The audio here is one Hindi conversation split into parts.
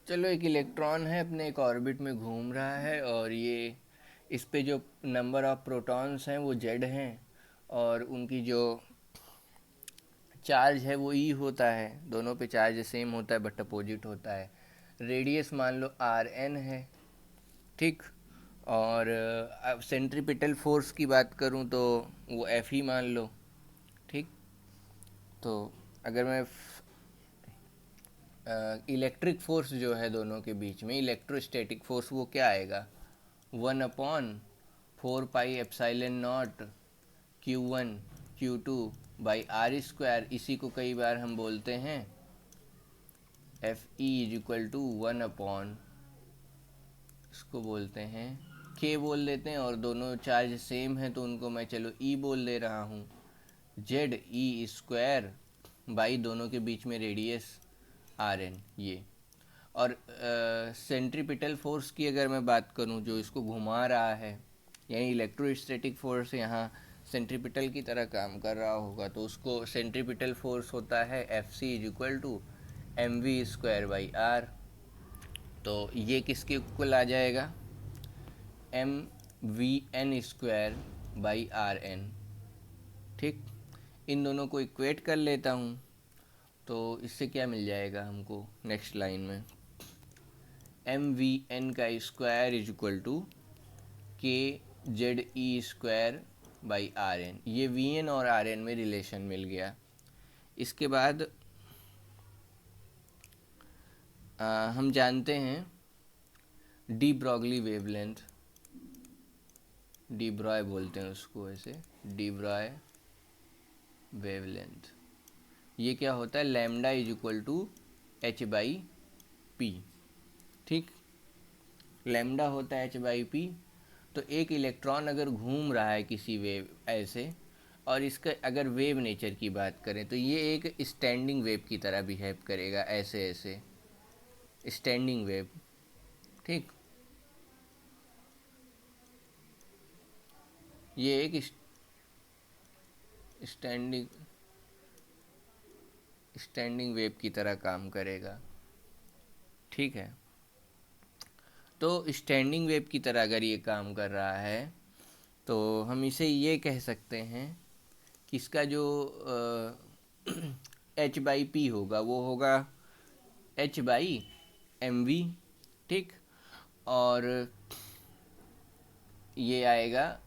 चलो, एक इलेक्ट्रॉन है, अपने एक ऑर्बिट में घूम रहा है, और ये इस पे जो नंबर ऑफ प्रोटॉन्स हैं वो जेड हैं, और उनकी जो चार्ज है वो ई होता है। दोनों पे चार्ज सेम होता है बट अपोजिट होता है। रेडियस मान लो आर एन है। ठीक। और अब सेंट्रीपिटल फोर्स की बात करूं तो वो एफ ही मान लो। ठीक। तो अगर मैं इलेक्ट्रिक फोर्स जो है दोनों के बीच में, इलेक्ट्रोस्टैटिक फोर्स, वो क्या आएगा? 1/4 pi epsilon not Q1 Q2/r²। इसी को कई बार हम बोलते हैं Fe = 1 इसको बोलते हैं के बोल देते हैं, और दोनों चार्ज सेम है तो उनको मैं चलो ई बोल दे रहा हूँ। Z(E²) बाई दोनों के बीच में रेडियस Rn, ये। और सेंट्रीपिटल फोर्स की अगर मैं बात करूं जो इसको घुमा रहा है, यानी इलेक्ट्रोस्टैटिक फोर्स यहाँ सेंट्रीपिटल की तरह काम कर रहा होगा, तो उसको सेंट्रीपिटल फोर्स होता है Fc = mv²/r। तो ये किसके इक्वल आ जाएगा? mvn²/rn। ठीक। इन दोनों को इक्वेट कर लेता हूँ, तो इससे क्या मिल जाएगा हमको नेक्स्ट लाइन में? mvn² = kZe²/rn। ये vn और rn में रिलेशन मिल गया। इसके बाद हम जानते हैं de Broglie wavelength, D Broglie बोलते हैं उसको ऐसे, डी ब्रॉय वेवलेंथ। ये क्या होता है? λ = h/p। ठीक। लैम्डा होता है h/p। तो एक इलेक्ट्रॉन अगर घूम रहा है किसी वेव ऐसे, और इसका अगर वेव नेचर की बात करें तो ये एक स्टैंडिंग वेव की तरह बिहेव करेगा, ऐसे ऐसे स्टैंडिंग वेव। ठीक। ये एक स्टैंडिंग स्टैंडिंग वेव की तरह काम करेगा। ठीक है। तो स्टैंडिंग वेव की तरह अगर ये काम कर रहा है तो हम इसे ये कह सकते हैं कि इसका जो h/p होगा वो होगा h/mv। ठीक। और ये आएगा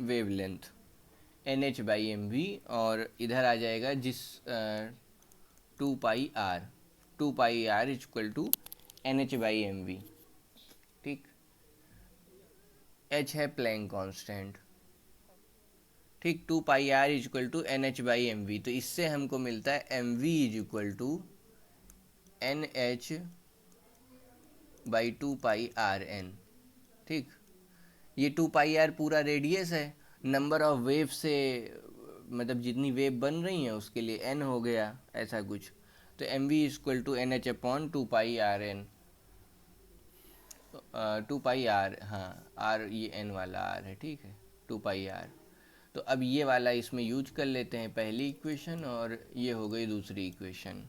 वेवलेंथ nh/mv, और इधर आ जाएगा जिस 2πr, 2πr = nh/mv। ठीक। h है प्लैंक कांस्टेंट। ठीक। 2πr = nh/mv। तो इससे हमको मिलता है mv = nh/2πrn। ठीक। ये 2πr पूरा रेडियस है। नंबर ऑफ वेव से मतलब जितनी वेव बन रही हैं उसके लिए n हो गया, ऐसा कुछ। तो mv = nh/2πrn। 2πr, हाँ, r ये n वाला r है। ठीक है, 2πr। तो अब ये वाला इसमें यूज कर लेते हैं, पहली इक्वेशन, और ये हो गई दूसरी इक्वेशन।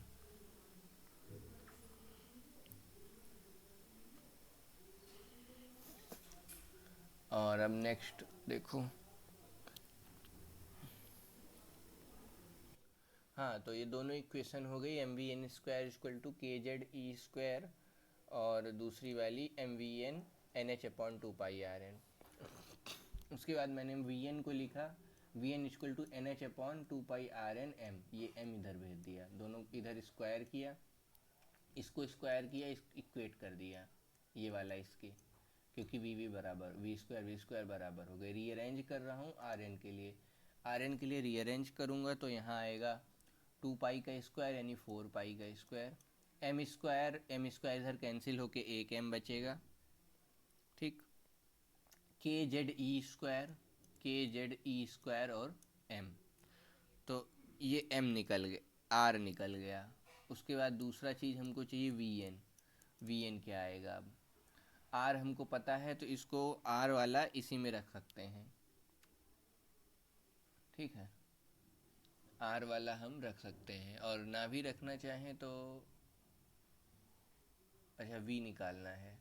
और अब नेक्स्ट देखो। हाँ, तो ये दोनों इक्वेशन हो गई। mvn² = kZe², और दूसरी वाली mvn nh/2πrn। उसके बाद मैंने vn को लिखा vn = nh/2πrn m। ये m इधर भेज दिया, दोनों इधर स्क्वायर किया, इसको स्क्वायर किया, इक्वेट कर दिया ये वाला इसके, क्योंकि v² बराबर हो गए। रीअरेंज कर रहा हूँ rn के लिए। rn के लिए रीअरेंज करूँगा तो यहाँ आएगा 2π² यानी 4π²। m² इधर कैंसिल होके एक m बचेगा। ठीक। kZe² और m, तो ये m निकल गया, r निकल गया। उसके बाद दूसरा चीज़ हमको चाहिए vn। vn क्या आएगा? अब r हमको पता है तो इसको r वाला इसी में रख सकते हैं। ठीक है, r वाला हम रख सकते हैं, और ना भी रखना चाहें तो अच्छा वी निकालना है,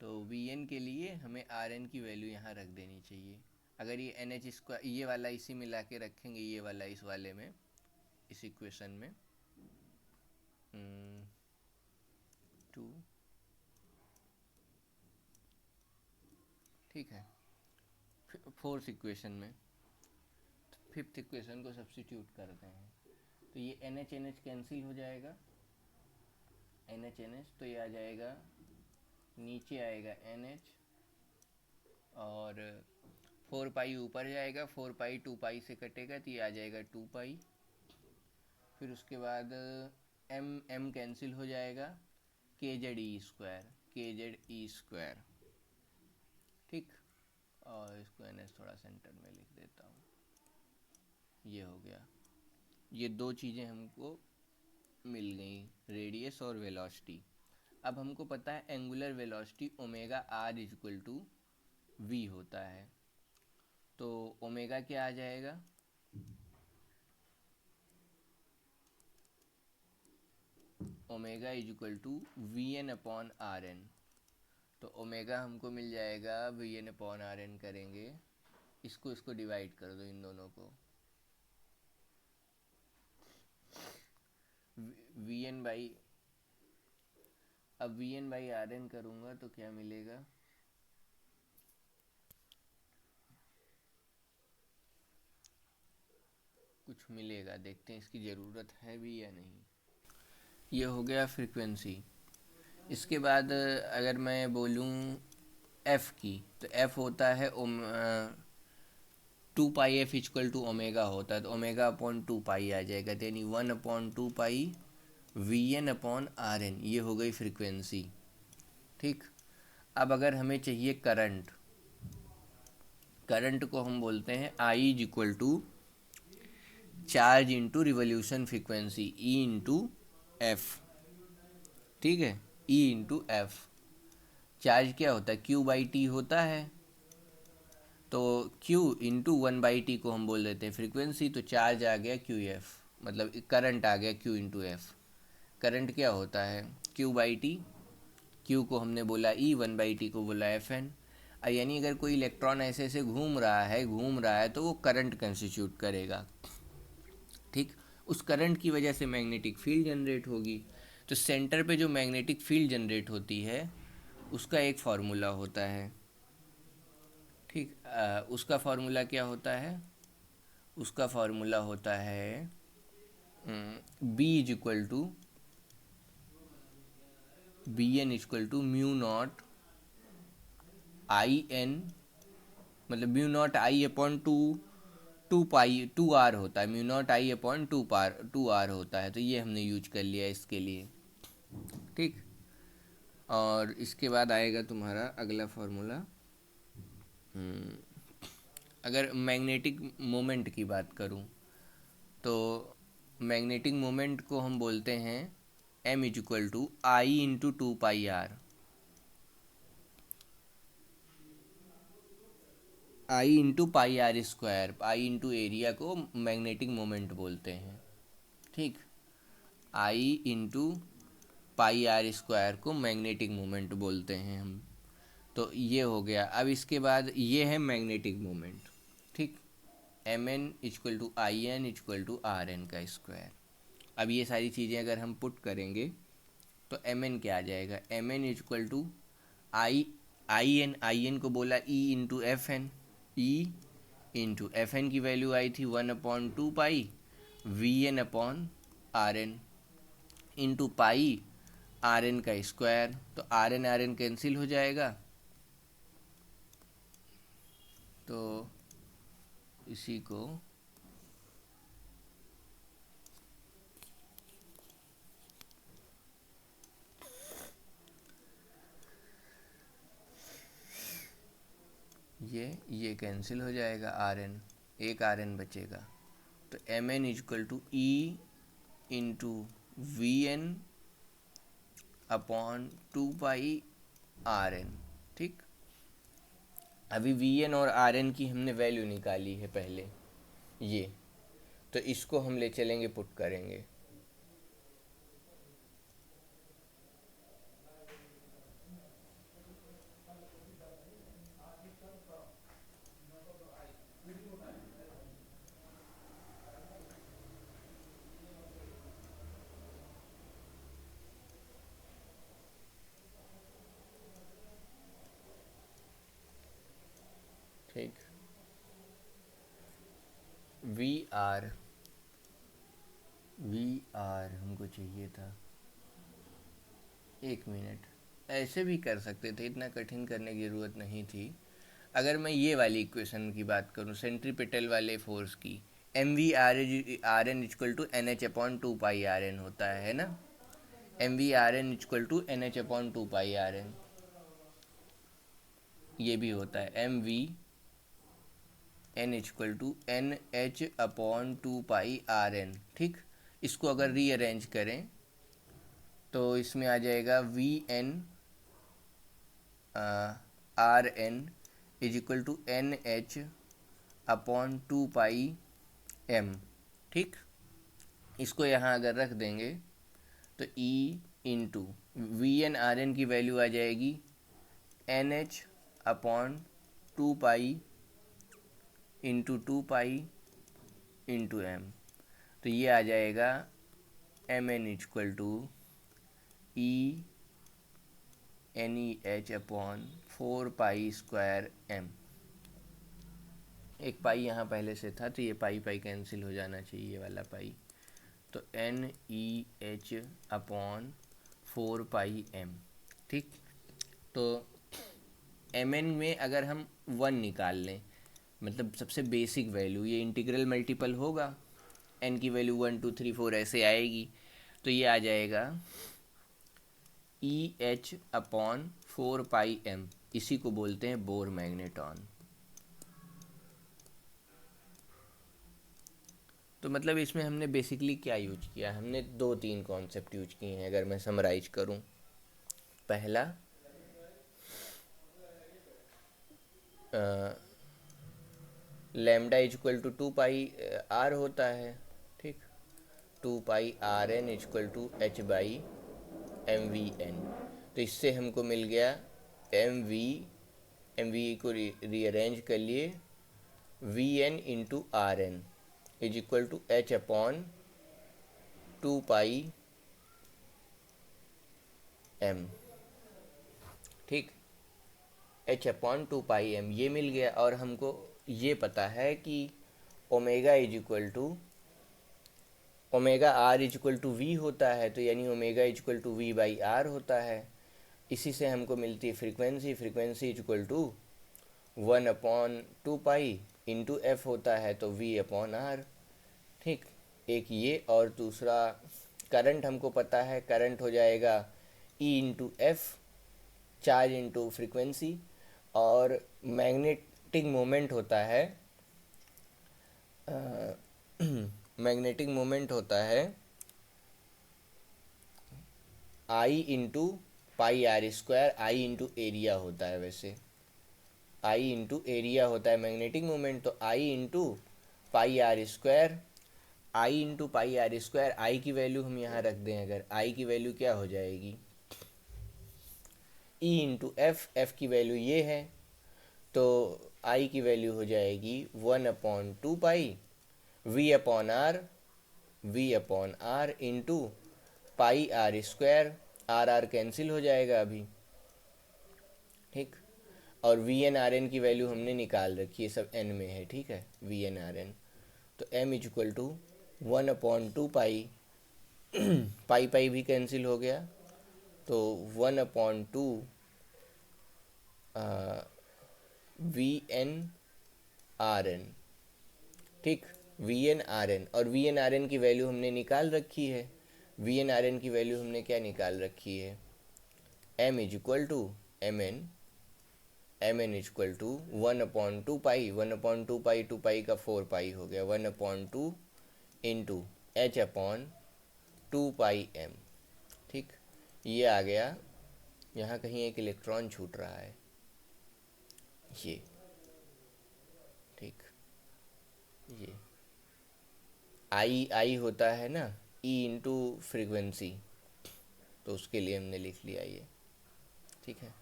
तो वी एन के लिए हमें आर एन की वैल्यू यहाँ रख देनी चाहिए। अगर ये एन एच स्क्वायर ये वाला इसी में ला के रखेंगे, ये वाला इस वाले में, इस इक्वेशन में 2, ठीक है। फोर्थ इक्वेशन में फिफ्थ इक्वेशन को सब्स्टिट्यूट करते हैं, तो ये एन एच कैंसिल हो जाएगा, एन एच तो ये आ जाएगा, नीचे आएगा एन एच, और 4 पाई ऊपर जाएगा, 4 पाई 2 पाई से कटेगा तो ये आ जाएगा 2 पाई। फिर उसके बाद एम कैंसिल हो जाएगा, के जेड ई स्क्वायर, ठीक। और इसको एन एच थोड़ा सेंटर में लिख देता हूँ, ये हो गया। ये दो चीज़ें हमको मिल गई, रेडियस और वेलोसिटी। अब हमको पता है angular velocity omega R equal to V होता है, तो ओमेगा क्या आ जाएगा, omega is equal to V N upon R N. तो ओमेगा हमको मिल जाएगा V N upon R N, करेंगे इसको डिवाइड कर दो इन दोनों को, वी एन बाई, अब V N by R N करूँगा तो क्या मिलेगा, कुछ मिलेगा, देखते हैं इसकी ज़रूरत है भी या नहीं। ये हो गया फ्रीक्वेंसी। इसके बाद अगर मैं बोलूँ एफ़ की, तो एफ़ होता है 2 पाई एफ इक्वल टू ओमेगा होता है, तो ओमेगा अपॉन 2 पाई आ जाएगा, यानी 1 upon 2 pi V N upon R N, ये हो गई फ्रीक्वेंसी, ठीक। अब अगर हमें चाहिए करंट, करंट को हम बोलते हैं I is equal to charge into revolution frequency, E into F, ठीक है, ई इंटू एफ। चार्ज क्या होता है, क्यू बाई टी होता है, तो Q इंटू 1/t को हम बोल देते हैं फ्रीक्वेंसी, तो चार्ज आ गया क्यू एफ, मतलब करंट आ गया Q इंटू एफ। करंट क्या होता है, Q/t, Q को हमने बोला E, 1/t को बोला Fn। यानी अगर कोई इलेक्ट्रॉन ऐसे ऐसे घूम रहा है तो वो करंट कंस्टिट्यूट करेगा, ठीक। उस करंट की वजह से मैग्नेटिक फील्ड जनरेट होगी, तो सेंटर पे जो मैग्नेटिक फील्ड जनरेट होती है उसका एक फार्मूला होता है, ठीक। उसका फार्मूला क्या होता है, उसका फार्मूला होता है B is equal to B N equal to mu not I N, मतलब mu not I upon two pi 2 R होता है, mu not I upon 2 R होता है, तो ये हमने यूज कर लिया इसके लिए, ठीक। और इसके बाद आएगा तुम्हारा अगला फार्मूला, अगर मैग्नेटिक मोमेंट की बात करूं, तो मैग्नेटिक मोमेंट को हम बोलते हैं m is equal to I into 2 pi R, I into pi R square, I into area को मैग्नेटिक मोमेंट बोलते हैं, ठीक। I into pi R square को मैग्नेटिक मोमेंट बोलते हैं हम, तो ये हो गया। अब इसके बाद ये है मैग्नेटिक मोमेंट, ठीक। M N equal to I N equal to R N का स्क्वायर। अब ये सारी चीज़ें अगर हम पुट करेंगे तो एम एन क्या आ जाएगा, M N equal to I N को बोला E into F N, E into F N की वैल्यू आई थी 1/2 pi V N upon R N into pi R N का स्क्वायर, तो आर एन कैंसिल हो जाएगा, तो इसी को ये कैंसिल हो जाएगा, आर एन, एक आर एन बचेगा, तो M N equal to E into V N upon 2 pi R N, ठीक। अभी वी एन और आर एन की हमने वैल्यू निकाली है पहले, ये, तो इसको हम ले चलेंगे पुट करेंगे, वी आर हमको चाहिए था, एक मिनट, ऐसे भी कर सकते थे, इतना कठिन करने की ज़रूरत नहीं थी। अगर मैं ये वाली इक्वेशन की बात करूँ सेंट्रीपिटल वाले फोर्स की, M V R N equal to N H upon two pi R N होता है ना, M V R N equal to N H upon two pi R N, ये भी होता है M V N equal to N H upon two pi R N. ठीक, इसको अगर रीअरेंज करें तो इसमें आ जाएगा V N R N is equal to N H upon two pi M. ठीक, इसको यहाँ अगर रख देंगे तो E into V N R N की वैल्यू आ जाएगी N H upon two pi into two pi into M, तो ये आ जाएगा M N equal to E N E H upon 4 pi M. एक पाई यहाँ पहले से था तो ये पाई पाई कैंसिल हो जाना चाहिए, ये वाला पाई, तो एन ई एच अपॉन 4 पाई एम। ठीक, तो एम एन में अगर हम 1 निकाल लें, मतलब सबसे बेसिक वैल्यू, ये इंटीग्रल मल्टीपल होगा, एन की वैल्यू 1 2 3 4 ऐसे आएगी, तो ये आ जाएगा ई एच अपॉन 4 पाई एम। इसी को बोलते हैं बोर मैग्नेटॉन। तो मतलब इसमें हमने बेसिकली क्या यूज किया, हमने 2-3 कॉन्सेप्ट यूज किए हैं अगर मैं समराइज करूं। पहला, lambda equal to 2 pi R होता है। ठीक, 2 pi R N equal to H by M V N. तो इससे हमको मिल गया एम वी को रीअरेंज कर लिए, V N into R N is equal to H upon 2 pi M. ठीक, एच अपॉन 2 पाई एम ये मिल गया, और हमको ये पता है कि omega is equal to omega R is equal to V होता है, तो यानी omega is equal to V by R होता है। इसी से हमको मिलती है frequency is equal to 1/2 pi into F होता है, तो वी अपॉन आर। ठीक, एक ये, और दूसरा करंट हमको पता है, करंट हो जाएगा E into F, charge into frequency, और मैग्नेटिक मोमेंट होता है मैग्नेटिक मोमेंट होता है I into pi R square, I into area होता है, वैसे आई इंटू एरिया होता है मैग्नेटिक मोमेंट, तो I into pi R square, I into pi R square, I की वैल्यू हम यहाँ रख दें, अगर आई की वैल्यू क्या हो जाएगी, ई इंटू एफ, एफ की वैल्यू ये है, तो आई की वैल्यू हो जाएगी 1/2 pi V upon R into pi R square, R R cancel हो जाएगा अभी। ठीक, और वी एन आर एन की वैल्यू हमने निकाल रखी है, सब एन में है। ठीक है, वी एन आर एन, तो M is equal to 1/2 pi, pi pi भी कैंसिल हो गया, तो 1/2 वी एन आर एन। ठीक, वी एन आर एन, और वी एन आर एन की वैल्यू हमने निकाल रखी है। वी एन आर एन की वैल्यू हमने क्या निकाल रखी है, M is equal to M N is equal to 1/2 pi, 1/2 pi, 2 pi का 4 पाई हो गया, 1/2 into H upon 2 pi M. ठीक, ये आ गया, यहाँ कहीं एक इलेक्ट्रॉन छूट रहा है, ये। ठीक, ये आई होता है ना, ई इंटू फ्रीक्वेंसी, तो उसके लिए हमने लिख लिया ये। ठीक है,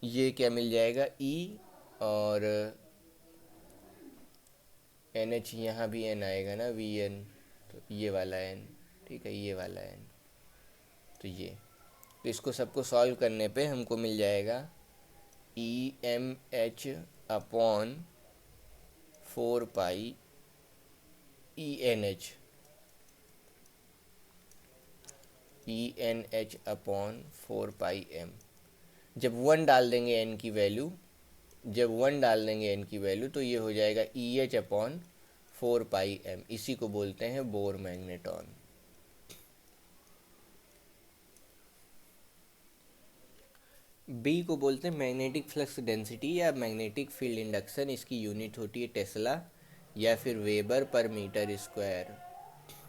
ये क्या मिल जाएगा, ई, और एन एच, यहाँ भी एन आएगा ना, वी एन, तो ये वाला एन। ठीक है, ये वाला एन, तो ये, तो इसको सबको सॉल्व करने पे हमको मिल जाएगा ई एम एच अपॉन 4 पाई एन एच अपॉन 4 पाई m। जब 1 डाल देंगे n की वैल्यू, तो ये हो जाएगा EH अपॉन 4 पाई m। इसी को बोलते हैं बोर मैग्नेटॉन। बी को बोलते हैं मैग्नेटिक फ्लक्स डेंसिटी या मैग्नेटिक फील्ड इंडक्शन। इसकी यूनिट होती है टेस्ला या फिर वेबर पर मीटर स्क्वायर,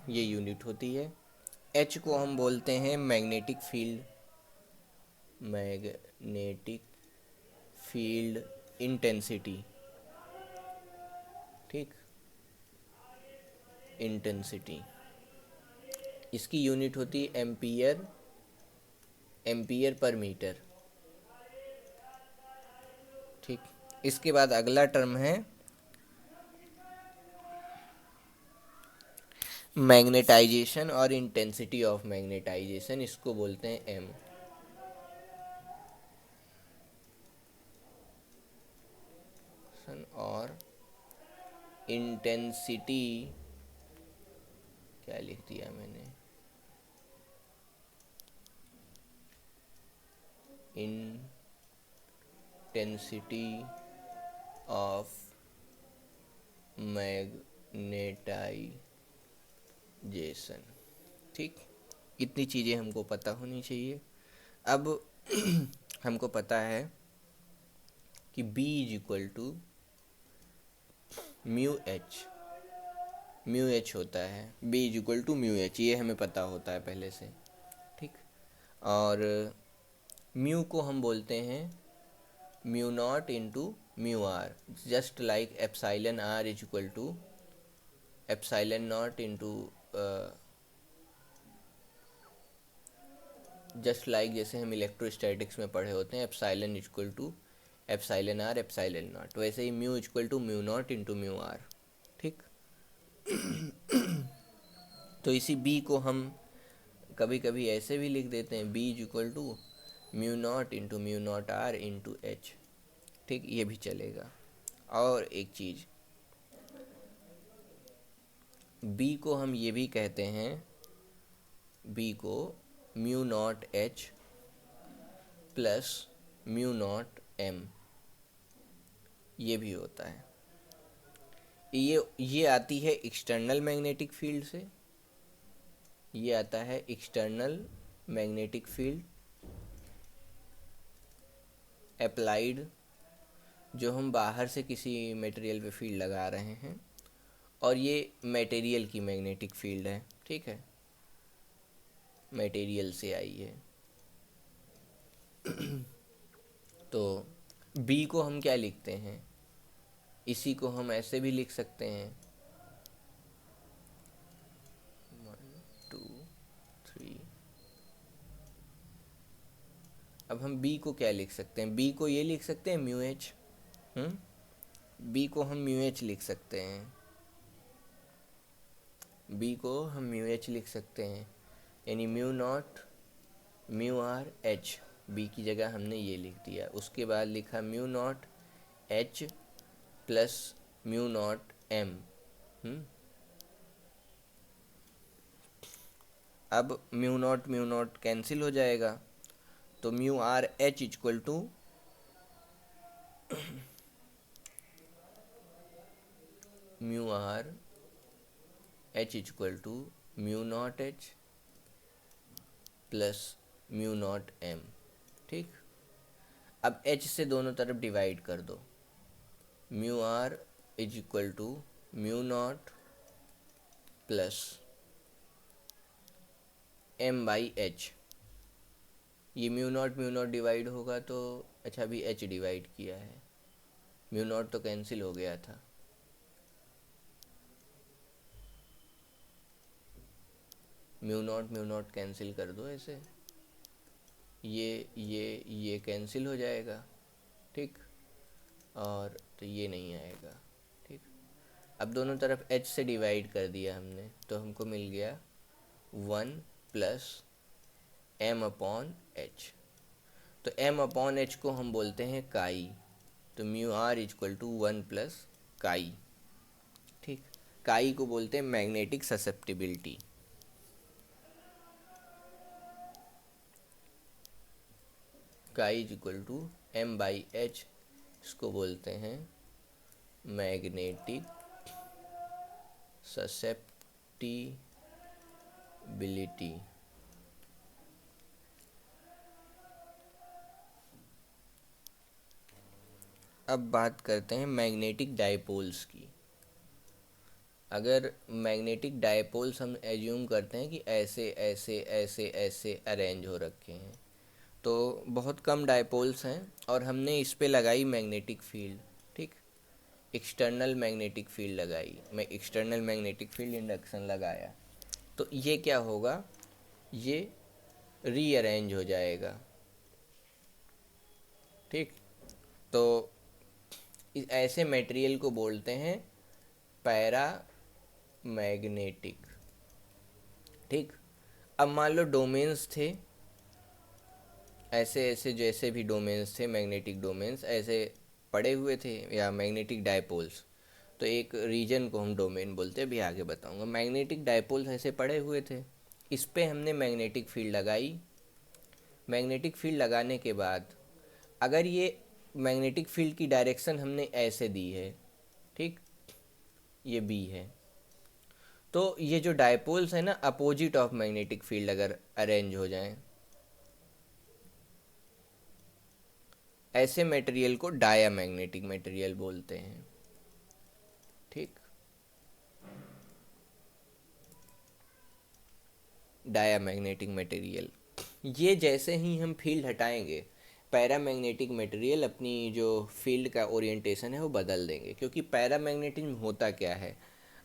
ये यूनिट होती है। एच को हम बोलते हैं मैग्नेटिक फील्ड इंटेंसिटी, ठीक, इंटेंसिटी। इसकी यूनिट होती है एम्पियर पर मीटर, ठीक। इसके बाद अगला टर्म है मैग्नेटाइजेशन और इंटेंसिटी ऑफ मैग्नेटाइजेशन। इसको बोलते हैं एम। और इंटेंसिटी क्या लिख दिया मैंने, इंटेंसिटी ऑफ मैग्नेटाइजेशन, ठीक। इतनी चीज़ें हमको पता होनी चाहिए। अब हमको पता है कि B is equal to mu H होता है। B is equal to mu H, ये हमें पता होता है पहले से, ठीक। और म्यू को हम बोलते हैं mu not into mu R, just like epsilon R is equal to epsilon not into, just like जैसे हम इलेक्ट्रोस्टैटिक्स में पढ़े होते हैं epsilon is equal to epsilon R epsilon not, वैसे ही mu is equal to mu not into mu R, ठीक। तो इसी बी को हम कभी कभी ऐसे भी लिख देते हैं, B is equal to mu naught R into H, ठीक, ये भी चलेगा। और एक चीज़, बी को हम ये भी कहते हैं, बी को mu naught H plus mu naught M, ये भी होता है। ये आती है एक्सटर्नल मैग्नेटिक फील्ड से, ये आता है एक्सटर्नल मैग्नेटिक फील्ड अप्लाइड, जो हम बाहर से किसी मटेरियल पे फील्ड लगा रहे हैं, और ये मटेरियल की मैग्नेटिक फील्ड है, ठीक है, मटेरियल से आई है। तो बी को हम क्या लिखते हैं, इसी को हम ऐसे भी लिख सकते हैं 1 2 3। अब हम बी को क्या लिख सकते हैं, बी को ये लिख सकते हैं म्यू एच, बी को हम म्यू एच लिख सकते हैं, बी को हम म्यू एच लिख सकते हैं, यानी mu naught mu R H, B की जगह हमने ये लिख दिया। उसके बाद लिखा mu naught H plus mu naught M. अब म्यू नॉट कैंसिल हो जाएगा, तो mu R H equal to mu R H equal to mu naught H plus mu naught M, ठीक। अब एच से दोनों तरफ डिवाइड कर दो, mu R is equal to mu naught plus M by H. ये म्यू नॉट डिवाइड होगा तो, अच्छा अभी एच डिवाइड किया है, म्यू नॉट तो कैंसिल हो गया था, म्यू नॉट कैंसिल कर दो ऐसे, ये कैंसिल हो जाएगा, ठीक, और तो ये नहीं आएगा, ठीक। अब दोनों तरफ h से डिवाइड कर दिया हमने, तो हमको मिल गया 1 प्लस m अपॉन एच। तो m अपॉन एच को हम बोलते हैं काई, तो mu R equal to 1 plus chi, ठीक। काई को बोलते हैं magnetic susceptibility. Chi is equal to M/H, इसको बोलते हैं मैग्नेटिक ससेप्टिबिलिटी। अब बात करते हैं मैग्नेटिक डायपोल्स की। अगर मैग्नेटिक डायपोल्स हम एज्यूम करते हैं कि ऐसे ऐसे ऐसे ऐसे अरेंज हो रखे हैं, तो बहुत कम डायपोल्स हैं और हमने इस पे लगाई मैग्नेटिक फील्ड, ठीक, एक्सटर्नल मैग्नेटिक फील्ड लगाई, मैं एक्सटर्नल मैग्नेटिक फील्ड इंडक्शन लगाया, तो ये क्या होगा, ये रीअरेंज हो जाएगा, ठीक। तो ऐसे मटेरियल को बोलते हैं पैरा मैग्नेटिक, ठीक। अब मान लो डोमेन्स थे ऐसे ऐसे, जैसे भी डोमेन्स थे, मैग्नेटिक डोमेन्स ऐसे पड़े हुए थे या मैग्नेटिक डायपोल्स, तो एक रीजन को हम डोमेन बोलते हैं, अभी आगे बताऊंगा। मैग्नेटिक डायपोल्स ऐसे पड़े हुए थे, इस पे हमने मैग्नेटिक फील्ड लगाई। मैग्नेटिक फील्ड लगाने के बाद अगर ये मैग्नेटिक फील्ड की डायरेक्शन हमने ऐसे दी है, ठीक, ये बी है, तो ये जो डायपोल्स है ना, अपोजिट ऑफ मैग्नेटिक फील्ड अगर अरेंज हो जाएं, ऐसे मटेरियल को डायामैग्नेटिक मटेरियल बोलते हैं, ठीक। डायामैग्नेटिक मटेरियल, ये जैसे ही हम फील्ड हटाएंगे, पैरामैग्नेटिक मटेरियल अपनी जो फील्ड का ओरिएंटेशन है वो बदल देंगे, क्योंकि पैरामैग्नेटिज्म होता क्या है,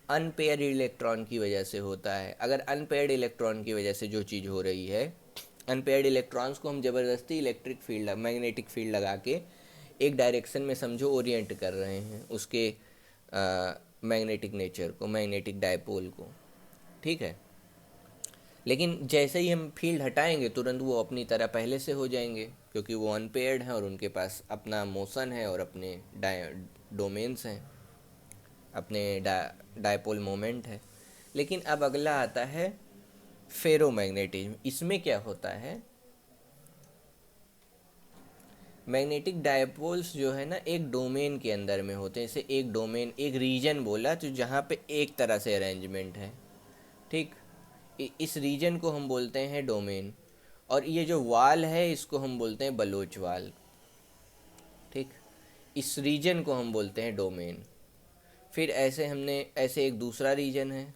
अनपेयर्ड इलेक्ट्रॉन की वजह से होता है। अगर अनपेयर्ड इलेक्ट्रॉन की वजह से जो चीज़ हो रही है, अनपेयर्ड इलेक्ट्रॉन्स को हम ज़बरदस्ती इलेक्ट्रिक फील्ड मैग्नेटिक फील्ड लगा के एक डायरेक्शन में समझो ओरिएंट कर रहे हैं उसके मैग्नेटिक नेचर को, मैग्नेटिक डायपोल को, ठीक है। लेकिन जैसे ही हम फील्ड हटाएंगे तुरंत वो अपनी तरह पहले से हो जाएंगे, क्योंकि वो अनपेयर्ड हैं और उनके पास अपना मोशन है और अपने डोमेन्स हैं, अपने डायपोल मोमेंट है। लेकिन अब अगला आता है फेरोमैग्नेटिज्म। इसमें क्या होता है, मैग्नेटिक डायपोल्स जो है ना एक डोमेन के अंदर में होते हैं। जैसे एक डोमेन, एक रीजन बोला तो जहाँ पे एक तरह से अरेंजमेंट है, ठीक, इस रीजन को हम बोलते हैं डोमेन, और ये जो वाल है इसको हम बोलते हैं बलोच वाल, ठीक। इस रीजन को हम बोलते हैं डोमेन। फिर ऐसे हमने ऐसे एक दूसरा रीजन है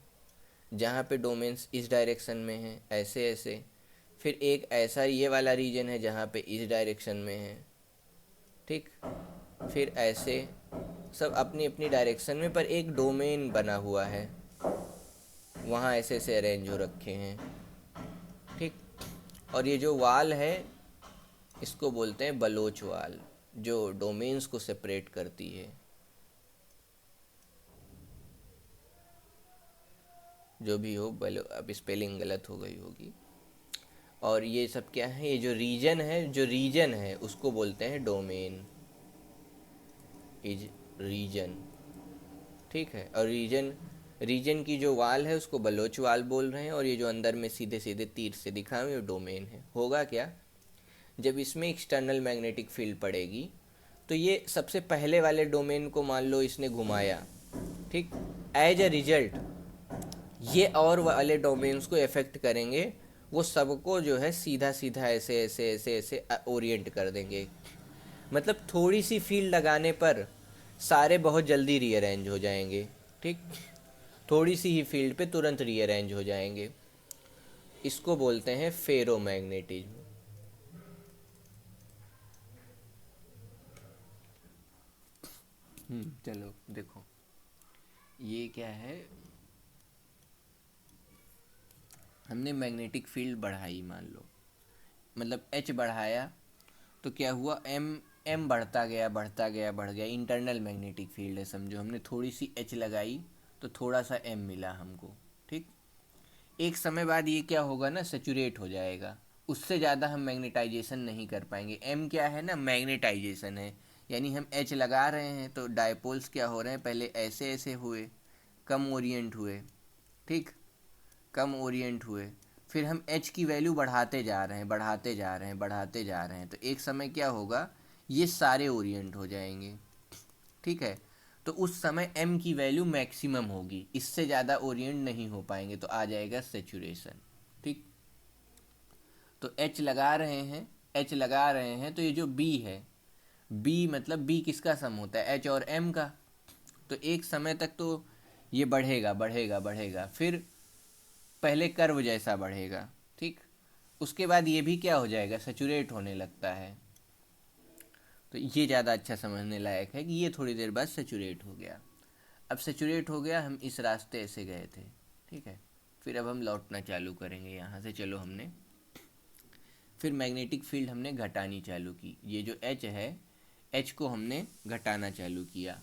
जहाँ पे डोमेन्स इस डायरेक्शन में हैं, ऐसे ऐसे। फिर एक ऐसा ये वाला रीजन है जहाँ पे इस डायरेक्शन में है, ठीक। फिर ऐसे सब अपनी अपनी डायरेक्शन में, पर एक डोमेन बना हुआ है, वहाँ ऐसे ऐसे अरेंज हो रखे हैं, ठीक। और ये जो वाल है इसको बोलते हैं बलोच वाल, जो डोमेन्स को सेपरेट करती है। जो भी हो, अब स्पेलिंग गलत हो गई होगी। और ये सब क्या है, ये जो रीजन है उसको बोलते हैं डोमेन, इज रीजन, ठीक है। और रीजन की जो वाल है उसको बलोच वाल बोल रहे हैं, और ये जो अंदर में सीधे सीधे तीर से दिखा हुआ ये डोमेन है। होगा क्या, जब इसमें एक्सटर्नल मैग्नेटिक फील्ड पड़ेगी तो ये सबसे पहले वाले डोमेन को मान लो इसने घुमाया, ठीक, एज अ रिजल्ट ये और वाले डोमेन्स को इफेक्ट करेंगे, वो सबको जो है सीधा सीधा ऐसे ऐसे ऐसे ऐसे ओरिएंट कर देंगे। मतलब थोड़ी सी फील्ड लगाने पर सारे बहुत जल्दी रीअरेंज हो जाएंगे, ठीक, थोड़ी सी ही फील्ड पे तुरंत रीअरेंज हो जाएंगे। इसको बोलते हैं फेरोमैग्नेटिज्म। चलो देखो ये क्या है, हमने मैग्नेटिक फील्ड बढ़ाई, मान लो मतलब H बढ़ाया, तो क्या हुआ, M बढ़ता गया बढ़ता गया बढ़ गया, इंटरनल मैग्नेटिक फील्ड है समझो। हमने थोड़ी सी H लगाई तो थोड़ा सा M मिला हमको, ठीक। एक समय बाद ये क्या होगा ना, सेचुरेट हो जाएगा, उससे ज़्यादा हम मैग्नेटाइजेशन नहीं कर पाएंगे। M क्या है ना, मैग्नेटाइजेशन है, यानी हम H लगा रहे हैं तो डायपोल्स क्या हो रहे हैं, पहले ऐसे ऐसे हुए, कम ओरिएंट हुए, ठीक, कम ओरिएंट हुए, फिर हम h की वैल्यू बढ़ाते जा रहे हैं, बढ़ाते जा रहे हैं, बढ़ाते जा रहे हैं, तो एक समय क्या होगा, ये सारे ओरिएंट हो जाएंगे, ठीक है। तो उस समय m की वैल्यू मैक्सिमम होगी, इससे ज़्यादा ओरिएंट नहीं हो पाएंगे, तो आ जाएगा सेचुरेशन, ठीक। तो H लगा रहे हैं, H लगा रहे हैं, तो ये जो B है, B मतलब B किसका सम होता है, H और M का। तो एक समय तक तो ये बढ़ेगा बढ़ेगा बढ़ेगा, फिर पहले कर्व जैसा बढ़ेगा, ठीक। उसके बाद ये भी क्या हो जाएगा, सेचुरेट होने लगता है। तो ये ज़्यादा अच्छा समझने लायक है कि ये थोड़ी देर बाद सेचुरेट हो गया। अब सेचुरेट हो गया, हम इस रास्ते से गए थे, ठीक है। फिर अब हम लौटना चालू करेंगे यहाँ से, चलो हमने फिर मैग्नेटिक फील्ड हमने घटानी चालू की, ये जो H है, H को हमने घटाना चालू किया,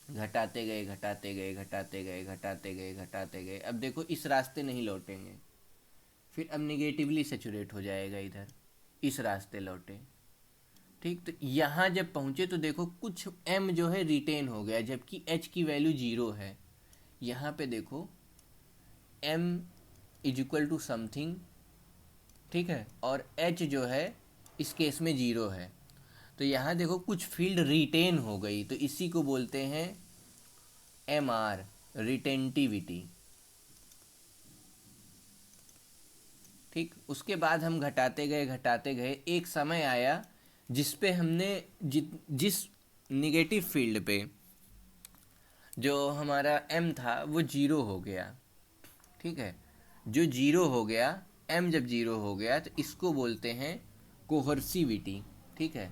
घटाते गए घटाते गए घटाते गए घटाते गए घटाते गए। अब देखो इस रास्ते नहीं लौटेंगे, फिर अब निगेटिवली सेचुरेट हो जाएगा, इधर इस रास्ते लौटे, ठीक। तो यहाँ जब पहुँचे तो देखो कुछ m जो है रिटेन हो गया, जबकि h की वैल्यू 0 है। यहाँ पे देखो m is equal to something, ठीक है, और h जो है इस केस में 0 है। तो यहाँ देखो कुछ फील्ड रिटेन हो गई, तो इसी को बोलते हैं mr, रिटेंटिविटी, ठीक। उसके बाद हम घटाते गए, एक समय आया जिस पे हमने जिस निगेटिव फील्ड पे जो हमारा m था वो 0 हो गया, ठीक है। जो 0 हो गया, m जब 0 हो गया, तो इसको बोलते हैं कोहर्सिविटी, ठीक है।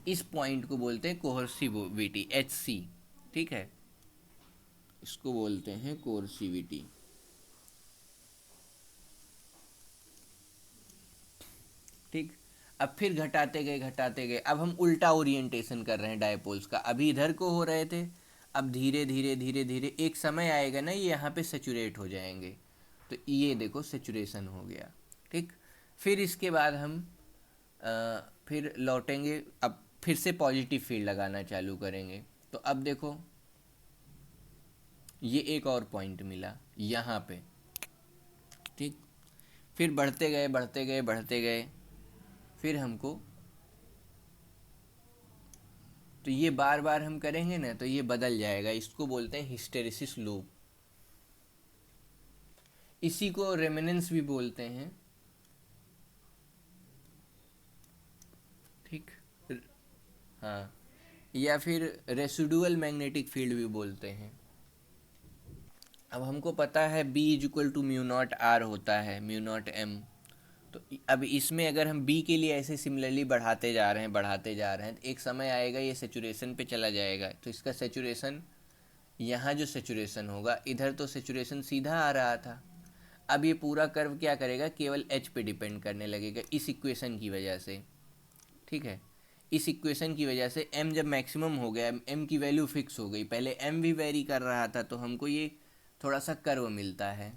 इस पॉइंट को बोलते हैं कोहर्सिविटी, HC, ठीक है, इसको बोलते हैं कोहर्सिविटी, ठीक। अब फिर घटाते गए, अब हम उल्टा ओरिएंटेशन कर रहे हैं डायपोल्स का, अभी इधर को हो रहे थे, अब धीरे धीरे धीरे धीरे एक समय आएगा ना, ये यहाँ पे सेचुरेट हो जाएंगे, तो ये देखो सेचुरेशन हो गया, ठीक। फिर इसके बाद हम फिर लौटेंगे, अब फिर से पॉजिटिव फील्ड लगाना चालू करेंगे। तो अब देखो ये एक और पॉइंट मिला यहाँ पे, ठीक। फिर बढ़ते गए बढ़ते गए बढ़ते गए, फिर हमको, तो ये बार बार हम करेंगे ना तो ये बदल जाएगा, इसको बोलते हैं हिस्टेरिसिस लूप, इसी को रेमिनेंस भी बोलते हैं, ठीक, हाँ, या फिर रेसिडुअल मैग्नेटिक फील्ड भी बोलते हैं। अब हमको पता है B is equal to mu naught R होता है, म्यू नॉट M। तो अब इसमें अगर हम B के लिए ऐसे सिमिलरली बढ़ाते जा रहे हैं बढ़ाते जा रहे हैं, तो एक समय आएगा ये सेचुरेशन पे चला जाएगा, तो इसका सेचुरेशन, यहाँ जो सेचुरेशन होगा, इधर तो सेचुरेशन सीधा आ रहा था, अब ये पूरा कर्व क्या करेगा, केवल H पे डिपेंड करने लगेगा इस इक्वेशन की वजह से, ठीक है। इस इक्वेशन की वजह से m जब मैक्सिमम हो गया, m की वैल्यू फिक्स हो गई, पहले m भी वेरी कर रहा था, तो हमको ये थोड़ा सा कर्व मिलता है,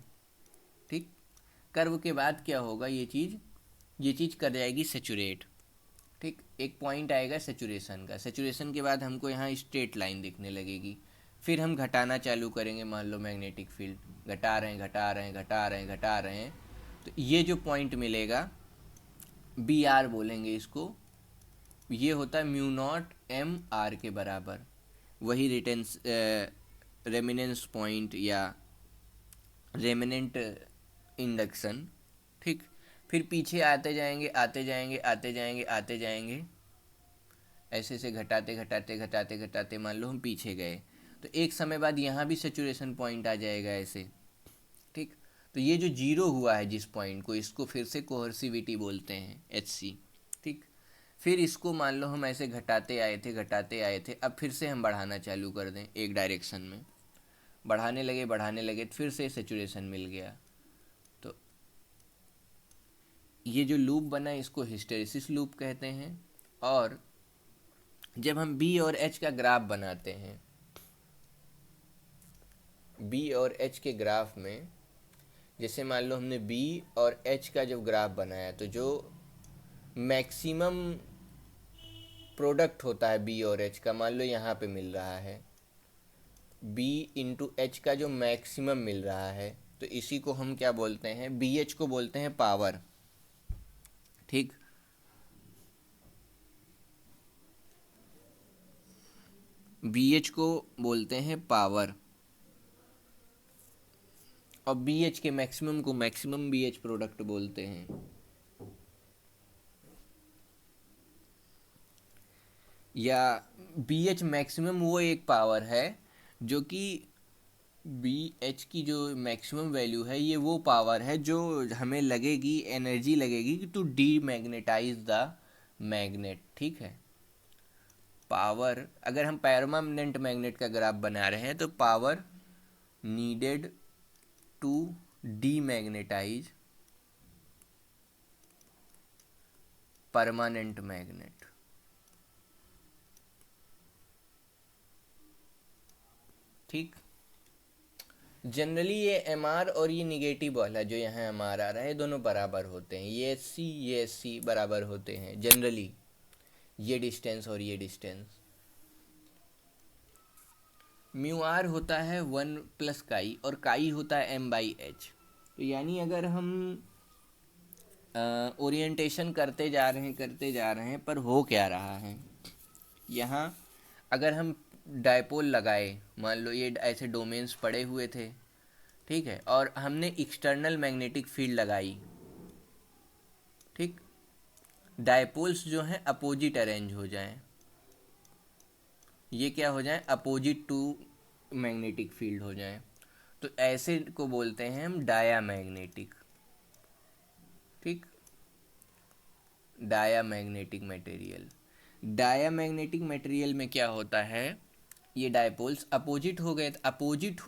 ठीक। कर्व के बाद क्या होगा, ये चीज़ कर जाएगी सेचुरेट, ठीक। एक पॉइंट आएगा सेचुरेशन का, सेचुरेशन के बाद हमको यहाँ स्ट्रेट लाइन दिखने लगेगी, फिर हम घटाना चालू करेंगे, मान लो मैग्नेटिक फील्ड घटा रहे हैं घटा रहे हैं घटा रहे हैं घटा रहे हैं, तो ये जो पॉइंट मिलेगा BR बोलेंगे इसको, ये होता है म्यू नॉट MR के बराबर, वही रिटेंस रेमिनेंस पॉइंट या रेमिनेंट इंडक्शन, ठीक। फिर पीछे आते जाएंगे आते जाएंगे आते जाएंगे आते जाएंगे, ऐसे से घटाते घटाते घटाते घटाते मान लो हम पीछे गए, तो एक समय बाद यहाँ भी सेचुरेशन पॉइंट आ जाएगा ऐसे, ठीक। तो ये जो 0 हुआ है जिस पॉइंट को, इसको फिर से कोहर्सिविटी बोलते हैं, HC, ठीक। फिर इसको मान लो हम ऐसे घटाते आए थे, अब फिर से हम बढ़ाना चालू कर दें एक डायरेक्शन में, बढ़ाने लगे तो फिर से सेचुरेशन मिल गया, तो ये जो लूप बना इसको हिस्टेरिसिस लूप कहते हैं। और जब हम B और H का ग्राफ बनाते हैं, B और H के ग्राफ में, जैसे मान लो हमने B और H का जब ग्राफ बनाया, तो जो मैक्सिमम प्रोडक्ट होता है B और H का, मान लो यहाँ पे मिल रहा है, बी इंटू एच का जो मैक्सिमम मिल रहा है, तो इसी को हम क्या बोलते हैं, बी एच को बोलते हैं पावर। ठीक, बी एच को बोलते हैं पावर, और बी एच के मैक्सिमम को मैक्सिमम बी एच प्रोडक्ट बोलते हैं। या बी एच मैक्सिमम वो एक पावर है जो कि बी एच की जो मैक्सिमम वैल्यू है, ये वो पावर है जो हमें लगेगी, एनर्जी लगेगी कि to demagnetize the magnet. ठीक है, पावर, अगर हम परमानेंट मैग्नेट का ग्राफ बना रहे हैं तो power needed to demagnetize permanent magnet. ठीक, जनरली ये एम आर और ये निगेटिव वाला जो यहाँ एम आर आ रहा है, दोनों बराबर होते हैं, ये एस सी बराबर होते हैं जनरली, ये डिस्टेंस और ये डिस्टेंस। म्यू आर होता है 1 प्लस काई, और काई होता है एम बाई एच। तो यानी अगर हम ओरिएंटेशन करते जा रहे हैं, पर हो क्या रहा है यहाँ, अगर हम डायपोल लगाए, मान लो ये ऐसे डोमेन्स पड़े हुए थे, ठीक है, और हमने एक्सटर्नल मैग्नेटिक फील्ड लगाई। ठीक, डायपोल्स जो हैं अपोजिट अरेंज हो जाएं, ये क्या हो जाए, अपोजिट टू मैग्नेटिक फील्ड हो जाए, तो ऐसे को बोलते हैं हम डाया मैग्नेटिक। ठीक, diamagnetic material. Diamagnetic material में क्या होता है, ये डायपोल्स अपोजिट हो गए, अपोजिट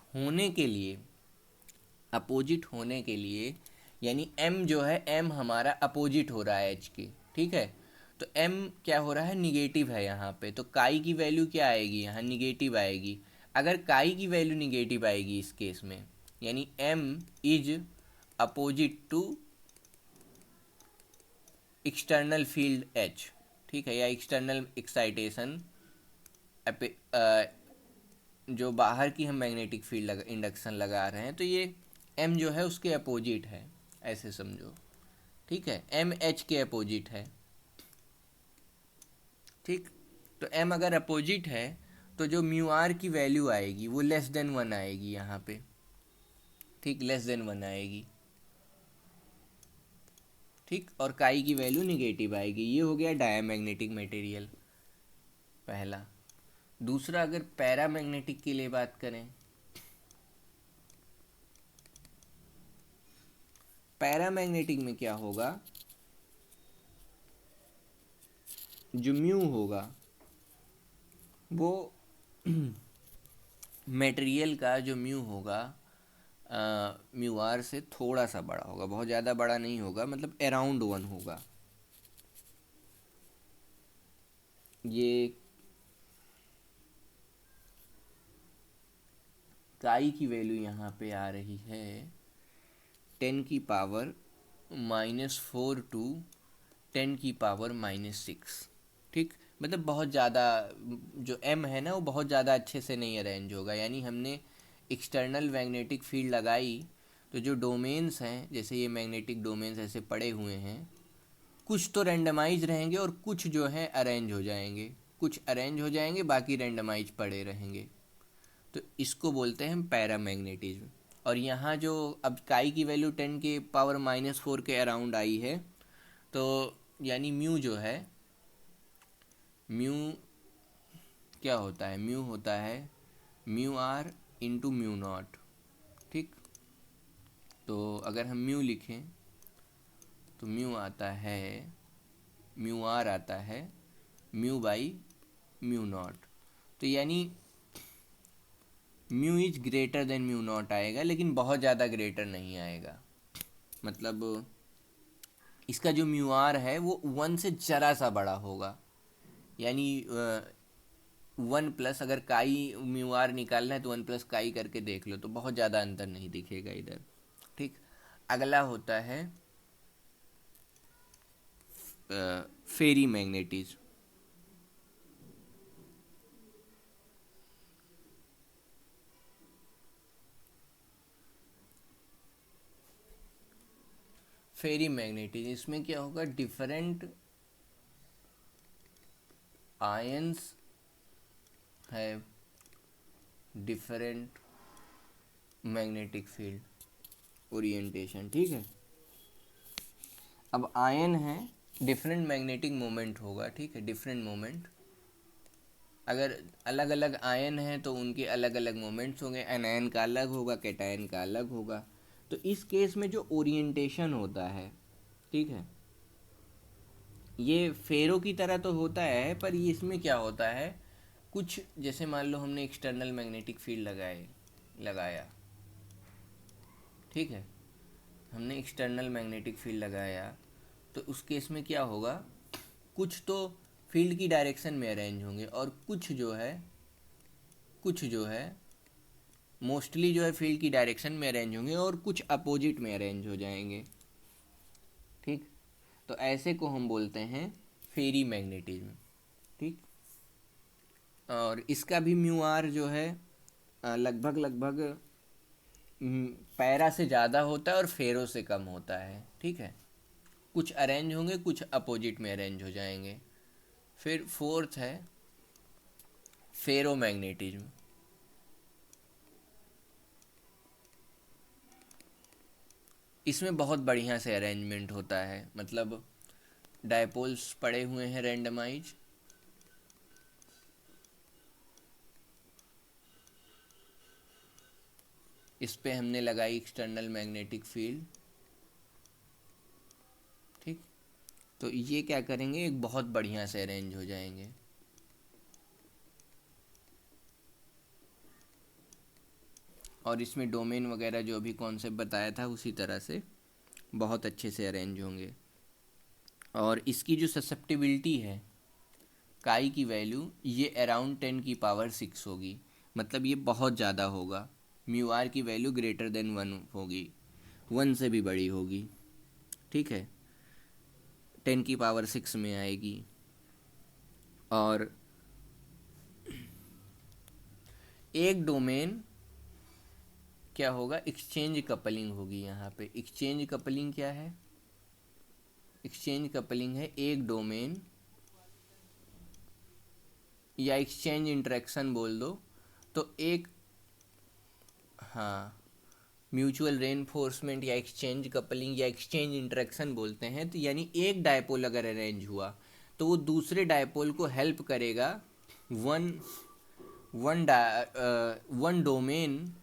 होने के लिए यानी m जो है, m हमारा अपोजिट हो रहा है h के। ठीक है, तो m क्या हो रहा है, निगेटिव है यहाँ पे, तो काई की वैल्यू क्या आएगी, यहाँ निगेटिव आएगी। अगर काई की वैल्यू निगेटिव आएगी इस केस में, यानी m is opposite to external field h, ठीक है, या एक्सटर्नल एक्साइटेशन, जो बाहर की हम मैग्नेटिक फील्ड इंडक्शन लगा रहे हैं, तो ये m जो है उसके अपोजिट है, ऐसे समझो। ठीक है, m h के अपोजिट है। ठीक, तो m अगर अपोजिट है तो जो म्यू आर की वैल्यू आएगी वो लेस देन 1 आएगी यहाँ पे। ठीक, लेस देन 1 आएगी। ठीक, और काई की वैल्यू निगेटिव आएगी। ये हो गया डायमैग्नेटिक मटेरियल पहला। दूसरा, अगर पैरामैग्नेटिक की लिए बात करें, पैरामैग्नेटिक में क्या होगा, जो म्यू होगा वो मटेरियल का जो म्यू होगा म्यू आर से थोड़ा सा बड़ा होगा, बहुत ज़्यादा बड़ा नहीं होगा, मतलब अराउंड 1 होगा। ये काई की वैल्यू यहाँ पे आ रही है 10 की पावर -4 टू 10 की पावर -6। ठीक, मतलब बहुत ज़्यादा, जो m है ना वो बहुत ज़्यादा अच्छे से नहीं अरेंज होगा, यानी हमने एक्सटर्नल मैग्नेटिक फील्ड लगाई तो जो डोमेन्स हैं, जैसे ये मैग्नेटिक डोमेन्स ऐसे पड़े हुए हैं, कुछ तो रेंडमाइज रहेंगे और कुछ जो है अरेंज हो जाएंगे, कुछ अरेंज हो जाएंगे, बाकी रेंडमाइज पड़े रहेंगे, तो इसको बोलते हैं हम पैरामैग्नेटिज्म। और यहाँ जो अब काई की वैल्यू 10 के पावर -4 के अराउंड आई है, तो यानी म्यू जो है, म्यू क्या होता है, म्यू होता है mu R into mu naught. ठीक, तो अगर हम म्यू लिखें तो म्यू आता है, म्यू आर आता है म्यू बाई म्यू नॉट, तो यानी mu is greater than mu naught आएगा, लेकिन बहुत ज़्यादा ग्रेटर नहीं आएगा। मतलब इसका जो म्यू आर है वो 1 से ज़रा सा बड़ा होगा, यानी 1 प्लस, अगर काई म्यू आर निकालना है तो 1 प्लस काई करके देख लो, तो बहुत ज़्यादा अंतर नहीं दिखेगा इधर। ठीक, अगला होता है फेरी मैग्नेटिज्म। फेरी मैग्नेटिज्म, इसमें क्या होगा, different ions have different magnetic field orientation. ठीक है, अब आयन है, डिफरेंट मैग्नेटिक मोमेंट होगा। ठीक है, डिफरेंट मोमेंट, अगर अलग अलग आयन हैं तो उनके अलग अलग मोमेंट्स होंगे, एनायन का अलग होगा, कैटायन का अलग होगा। तो इस केस में जो ओरिएंटेशन होता है, ठीक है, ये फेरो की तरह तो होता है, पर ये इसमें क्या होता है, कुछ जैसे मान लो हमने एक्सटर्नल मैग्नेटिक फील्ड लगाया, ठीक है, हमने एक्सटर्नल मैग्नेटिक फील्ड लगाया, तो उस केस में क्या होगा, कुछ तो फील्ड की डायरेक्शन में अरेंज होंगे और कुछ जो है मोस्टली जो है फील्ड की डायरेक्शन में अरेंज होंगे और कुछ अपोजिट में अरेंज हो जाएंगे। ठीक, तो ऐसे को हम बोलते हैं फेरी मैग्नेटिज्म। ठीक, और इसका भी म्यू आर जो है लगभग पैरा से ज़्यादा होता है और फेरो से कम होता है। ठीक है, कुछ अरेंज होंगे, कुछ अपोजिट में अरेंज हो जाएंगे। फिर फोर्थ है फेरो मैग्नेटिज्म। इसमें बहुत बढ़िया से अरेंजमेंट होता है, मतलब डायपोल्स पड़े हुए हैं रैंडमाइज, इस पे हमने लगाई एक्सटर्नल मैग्नेटिक फील्ड। ठीक, तो ये क्या करेंगे, एक बहुत बढ़िया से अरेंज हो जाएंगे। और इसमें डोमेन वगैरह जो भी कॉन्सेप्ट बताया था उसी तरह से बहुत अच्छे से अरेंज होंगे। और इसकी जो ससेप्टिबिलिटी है काई की वैल्यू, ये अराउंड 10⁻⁶ होगी, मतलब ये बहुत ज़्यादा होगा। म्यू आर की वैल्यू ग्रेटर देन 1 होगी, 1 से भी बड़ी होगी। ठीक है, 10⁻⁶ में आएगी। और एक डोमेन क्या होगा, एक्सचेंज कपलिंग होगी। यहाँ पे एक्सचेंज कपलिंग क्या है, एक्सचेंज कपलिंग है एक डोमेन या एक्सचेंज इंटरेक्शन बोल दो, तो एक, हाँ, म्यूचुअल रेनफोर्समेंट या एक्सचेंज कपलिंग या एक्सचेंज इंटरेक्शन बोलते हैं। तो यानी एक डायपोल अगर अरेंज हुआ तो वो दूसरे डायपोल को हेल्प करेगा, one one domain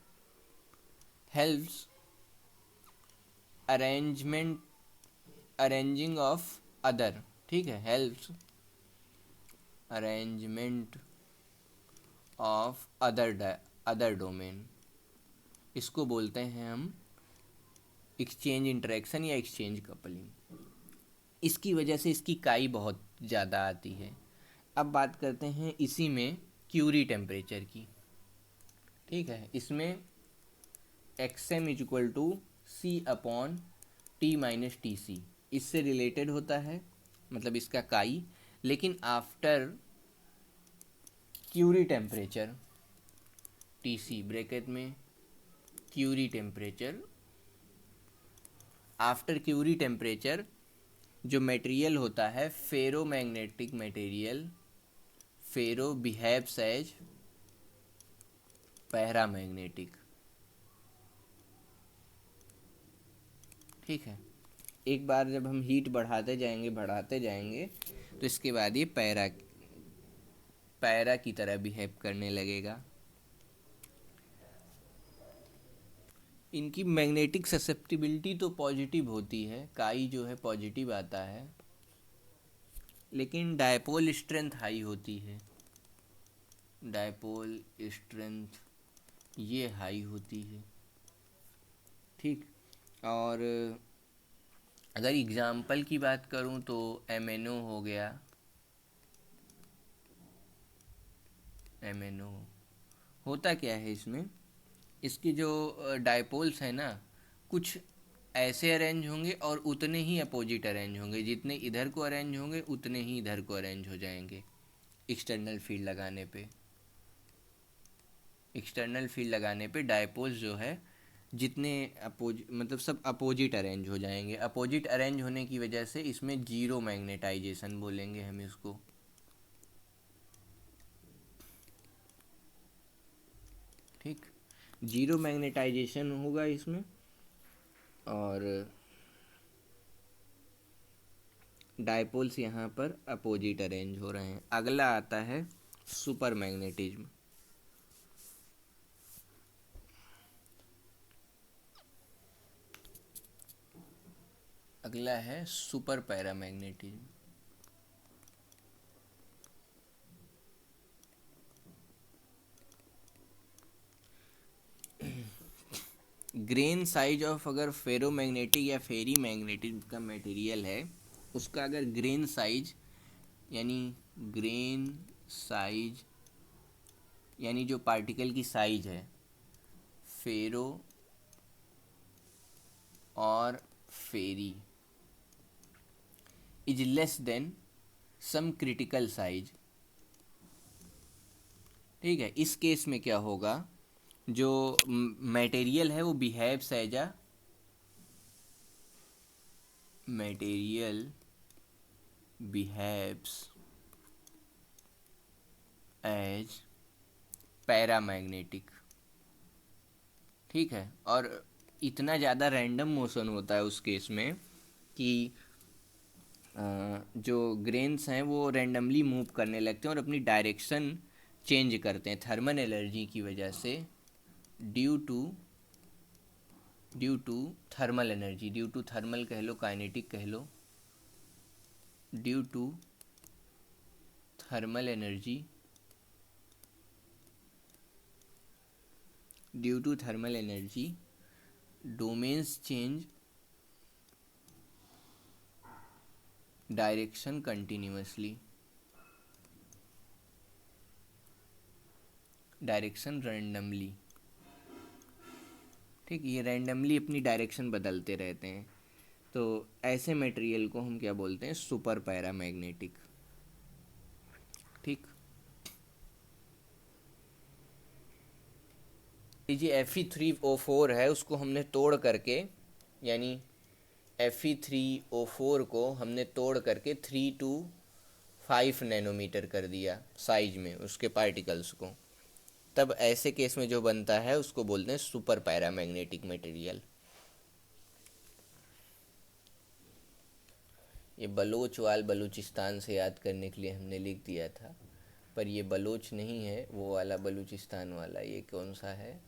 helps arranging of other. ठीक है, helps arrangement of other domain, इसको बोलते हैं हम एक्सचेंज इंटरेक्शन या एक्सचेंज कपलिंग। इसकी वजह से इसकी काई बहुत ज़्यादा आती है। अब बात करते हैं इसी में क्यूरी टेम्परेचर की। ठीक है, इसमें XM = C/T-TC इससे रिलेटेड होता है, मतलब इसका काई। लेकिन after Curie temperature, TC bracket में Curie temperature, after Curie temperature जो मटेरियल होता है ferromagnetic material, ferro behaves as paramagnetic. ठीक है, एक बार जब हम हीट बढ़ाते जाएंगे तो इसके बाद ये पैरा की तरह बिहेव करने लगेगा। इनकी मैग्नेटिक ससेप्टिबिलिटी तो पॉजिटिव होती है, काई जो है पॉजिटिव आता है, लेकिन डायपोल स्ट्रेंथ हाई होती है, डायपोल स्ट्रेंथ ये हाई होती है। ठीक, और अगर एग्जाम्पल की बात करूं तो MnO हो गया, MnO होता क्या है इसमें, इसके जो डायपोल्स हैं ना, कुछ ऐसे अरेंज होंगे और उतने ही अपोजिट अरेंज होंगे, जितने इधर को अरेंज होंगे उतने ही इधर को अरेंज हो जाएंगे। एक्सटर्नल फील्ड लगाने पे डायपोल्स जो है जितने मतलब सब अपोजिट अरेंज हो जाएंगे। अपोजिट अरेंज होने की वजह से इसमें जीरो मैग्नेटाइजेशन बोलेंगे हम इसको। ठीक, जीरो मैग्नेटाइजेशन होगा इसमें, और डायपोल्स यहाँ पर अपोजिट अरेंज हो रहे हैं। अगला आता है सुपर मैग्नेटिज्म। अगला है super paramagnetism. Grain size of, अगर फेरोमैग्नेटिक या फेरी मैग्नेटिक का मटेरियल है, उसका अगर ग्रेन साइज यानी ग्रेन साइज यानी जो पार्टिकल की साइज है फेरो और ferri is less than some critical size. ठीक है, इस केस में क्या होगा, जो मटेरियल है वो behaves as a material behaves as paramagnetic. ठीक है, और इतना ज़्यादा रैंडम मोशन होता है उस केस में कि जो ग्रेन्स हैं वो रैंडमली मूव करने लगते हैं और अपनी डायरेक्शन चेंज करते हैं थर्मल एनर्जी की वजह से, due to thermal energy, due to thermal कह लो, काइनेटिक कह लो, due to thermal energy, due to thermal energy domains change direction continuously, direction randomly. ठीक, ये रैंडमली अपनी डायरेक्शन बदलते रहते हैं। तो ऐसे मटेरियल को हम क्या बोलते हैं, सुपर पैरामैग्नेटिक। ठीक, ये Fe3O4 है, उसको हमने तोड़ करके, यानी Fe3O4 को हमने तोड़ करके 3 to 5 नैनोमीटर कर दिया साइज में उसके पार्टिकल्स को। तब ऐसे केस में जो बनता है उसको बोलते हैं सुपर पैरामैग्नेटिक मटेरियल। ये बलोचवाल बलूचिस्तान से याद करने के लिए हमने लिख दिया था, पर ये बलोच नहीं है, वो वाला बलूचिस्तान वाला। ये कौन सा है,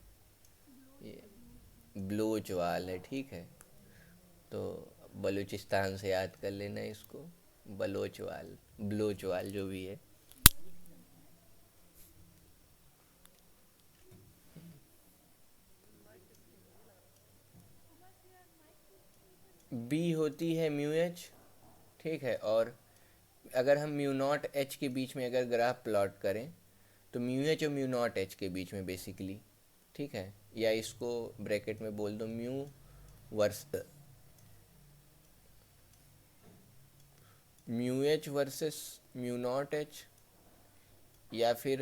ये बलोचवाल है। ठीक है, तो बलूचिस्तान से याद कर लेना इसको, बलोचवाल बलोचवाल जो भी है। बी होती है म्यू एच। ठीक है, और अगर हम म्यू नॉट एच के बीच में अगर ग्राफ प्लॉट करें तो म्यू एच और म्यू नॉट एच के बीच में बेसिकली, ठीक है, या इसको ब्रैकेट में बोल दो mu H versus mu naught H, या फिर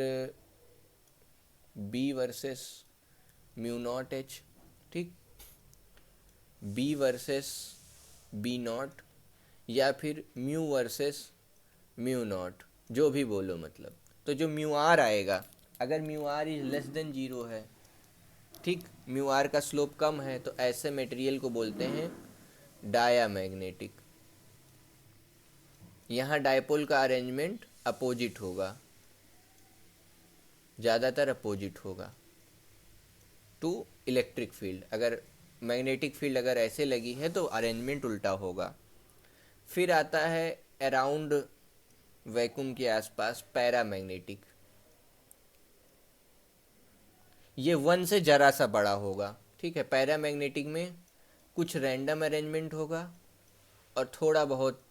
B versus mu naught H. ठीक, बी वर्सेस बी नॉट, या फिर म्यू वर्सेस म्यू नॉट, जो भी बोलो मतलब। तो जो म्यू आर आएगा, अगर mu R is less than zero है, ठीक, म्यू आर का स्लोप कम है, तो ऐसे मटेरियल को बोलते हैं डायामैग्नेटिक। यहाँ डायपोल का अरेंजमेंट अपोजिट होगा, ज़्यादातर अपोजिट होगा टू इलेक्ट्रिक फील्ड। अगर मैग्नेटिक फील्ड अगर ऐसे लगी है तो अरेंजमेंट उल्टा होगा। फिर आता है अराउंड वैक्यूम के आसपास पैरामैग्नेटिक। ये वन से जरा सा बड़ा होगा। ठीक है, पैरामैग्नेटिक में कुछ रैंडम अरेंजमेंट होगा और थोड़ा बहुत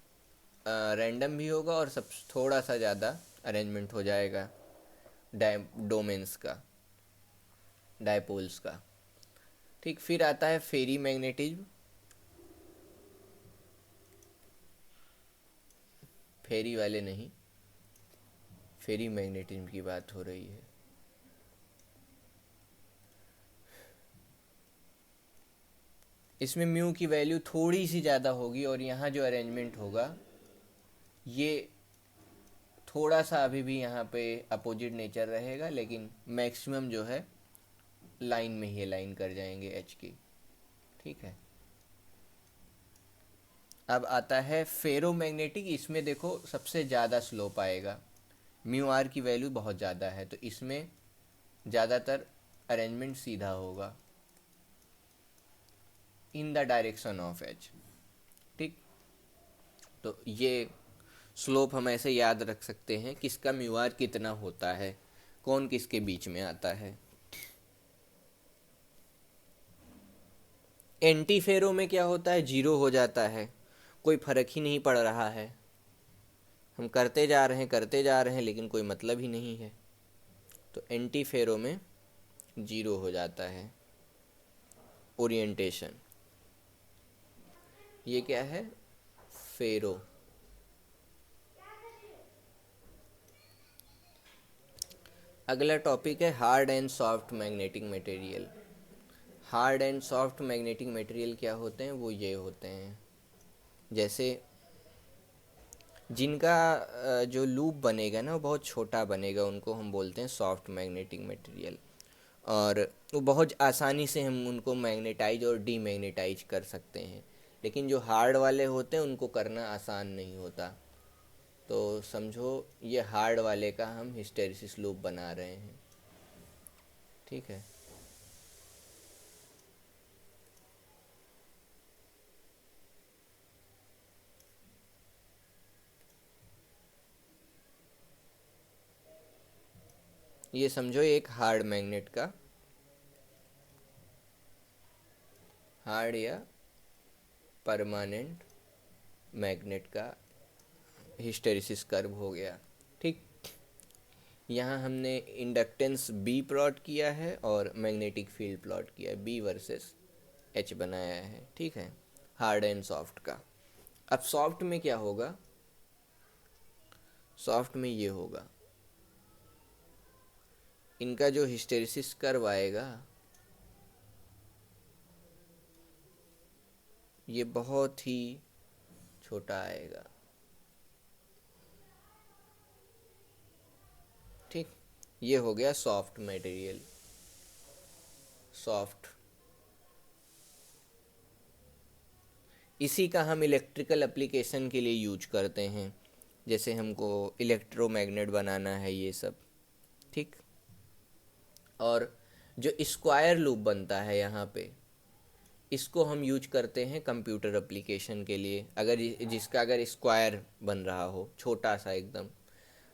रैंडम भी होगा, और सब थोड़ा सा ज़्यादा अरेंजमेंट हो जाएगा डोमेन्स का, डायपोल्स का। ठीक, फिर आता है फेरी मैग्नेटिज्म। फेरी वाले नहीं, फेरी मैग्नेटिज्म की बात हो रही है। इसमें म्यू की वैल्यू थोड़ी सी ज़्यादा होगी और यहाँ जो अरेंजमेंट होगा ये थोड़ा सा अभी भी यहाँ पे अपोजिट नेचर रहेगा, लेकिन मैक्सिमम जो है लाइन में ही लाइन कर जाएंगे एच की। ठीक है, अब आता है फेरोमैग्नेटिक। इसमें देखो सबसे ज़्यादा स्लोप आएगा, म्यू आर की वैल्यू बहुत ज़्यादा है, तो इसमें ज़्यादातर अरेंजमेंट सीधा होगा in the direction of H. ठीक, तो ये स्लोप हम ऐसे याद रख सकते हैं किसका म्यू आर कितना होता है, कौन किसके बीच में आता है। एंटी फेरो में क्या होता है, जीरो हो जाता है, कोई फर्क ही नहीं पड़ रहा है, हम करते जा रहे हैं लेकिन कोई मतलब ही नहीं है, तो एंटी फेरो में जीरो हो जाता है ओरिएंटेशन। ये क्या है, फेरो। अगला टॉपिक है hard and soft magnetic material. Hard and soft magnetic material क्या होते हैं, वो ये होते हैं जैसे जिनका जो लूप बनेगा ना वो बहुत छोटा बनेगा, उनको हम बोलते हैं सॉफ्ट मैग्नेटिक मटेरियल, और वो बहुत आसानी से हम उनको मैग्नेटाइज और डीमैग्नेटाइज कर सकते हैं। लेकिन जो हार्ड वाले होते हैं उनको करना आसान नहीं होता, तो समझो ये हार्ड वाले का हम हिस्टैरिसीस लूप बना रहे हैं। ठीक है, ये समझो एक हार्ड मैग्नेट का, हार्ड या परमानेंट मैग्नेट का हिस्टैरिसीस कर्व हो गया। ठीक, यहाँ हमने इंडक्टेंस बी प्लॉट किया है और मैग्नेटिक फील्ड प्लॉट किया है, बी वर्सेस एच बनाया है। ठीक है, हार्ड एंड सॉफ्ट का। अब सॉफ्ट में क्या होगा, सॉफ्ट में ये होगा, इनका जो हिस्टैरिसीस कर्व आएगा ये बहुत ही छोटा आएगा। ठीक, ये हो गया सॉफ्ट मटेरियल, सॉफ्ट। इसी का हम इलेक्ट्रिकल एप्लीकेशन के लिए यूज करते हैं, जैसे हमको इलेक्ट्रोमैग्नेट बनाना है ये सब। ठीक, और जो स्क्वायर लूप बनता है यहाँ पे, इसको हम यूज करते हैं कंप्यूटर एप्लीकेशन के लिए। अगर जिसका अगर स्क्वायर बन रहा हो छोटा सा एकदम,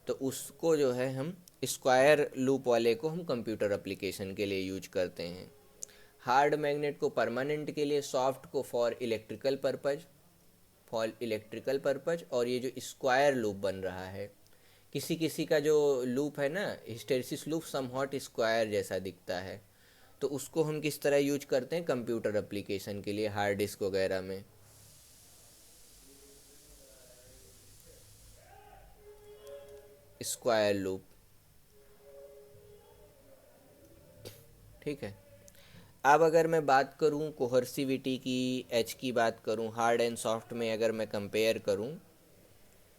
तो उसको जो है हम स्क्वायर लूप वाले को हम कंप्यूटर एप्लीकेशन के लिए यूज करते हैं। हार्ड मैग्नेट को परमानेंट के लिए, सॉफ्ट को फॉर इलेक्ट्रिकल पर्पज, और ये जो स्क्वायर लूप बन रहा है, किसी किसी का जो लूप है ना हिस्टैरिसीस लूप समहॉट स्क्वायर जैसा दिखता है, तो उसको हम किस तरह यूज करते हैं कंप्यूटर एप्लीकेशन के लिए, हार्ड डिस्क वगैरह में। Square loop. ठीक है, अब अगर मैं बात करूं कोहर्सिविटी की, एच की बात करूं, हार्ड एंड सॉफ्ट में अगर मैं कंपेयर करूं,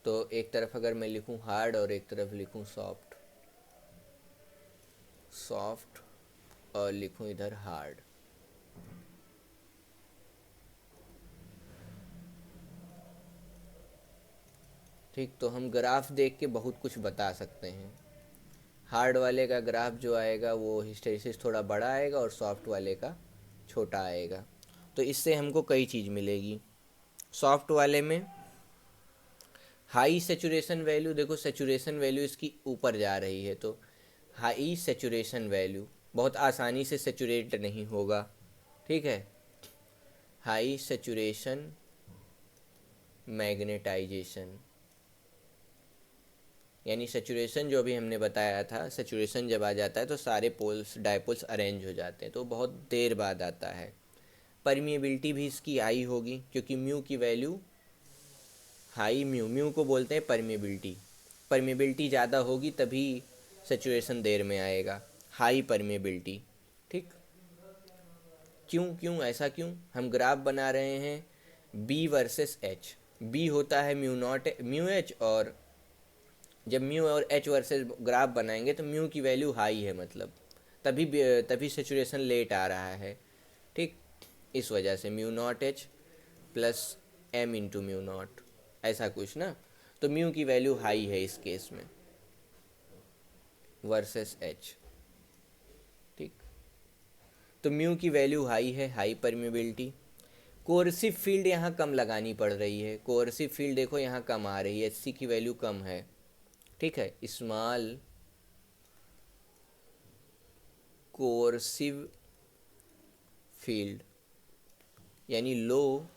तो एक तरफ अगर मैं लिखूं हार्ड और एक तरफ लिखूं सॉफ्ट, सॉफ्ट और लिखूं इधर हार्ड, ठीक, तो हम ग्राफ देख के बहुत कुछ बता सकते हैं। हार्ड वाले का ग्राफ जो आएगा वो हिस्टैरिसीस थोड़ा बड़ा आएगा और सॉफ्ट वाले का छोटा आएगा, तो इससे हमको कई चीज़ मिलेगी। सॉफ्ट वाले में हाई सेचुरेशन वैल्यू, देखो सेचुरेशन वैल्यू इसकी ऊपर जा रही है, तो हाई सेचुरेशन वैल्यू बहुत आसानी से सेचुरेट नहीं होगा। ठीक है, हाई सेचुरेशन मैग्नेटाइजेशन, यानी सेचुरेशन जो भी हमने बताया था, सेचुरेशन जब आ जाता है तो सारे पोल्स डायपोल्स अरेंज हो जाते हैं, तो बहुत देर बाद आता है। परमिएबिलिटी भी इसकी हाई होगी, क्योंकि म्यू की वैल्यू हाई, म्यू को बोलते हैं परमिएबिलिटी, परमिएबिलिटी ज़्यादा होगी तभी सेचुरेशन देर में आएगा, हाई परमिएबिलिटी। ठीक, क्यों क्यों ऐसा क्यों? हम ग्राफ बना रहे हैं बी वर्सेस एच। बी होता है म्यू नॉट म्यू एच, और जब म्यू और एच वर्सेस ग्राफ बनाएंगे तो म्यू की वैल्यू हाई है, मतलब तभी तभी सेचुरेशन लेट आ रहा है। ठीक, इस वजह से mu naught H plus M into mu naught, ऐसा कुछ ना। तो म्यू की वैल्यू हाई है इस केस में वर्सेस एच। ठीक, तो म्यू की वैल्यू हाई है, हाई परमिबिलिटी। कोर्सिव फील्ड यहाँ कम लगानी पड़ रही है। कोर्सिव फील्ड देखो यहाँ कम आ रही है, एच सी की वैल्यू कम है। ठीक है, स्मॉल कोर्सिव फील्ड यानी लो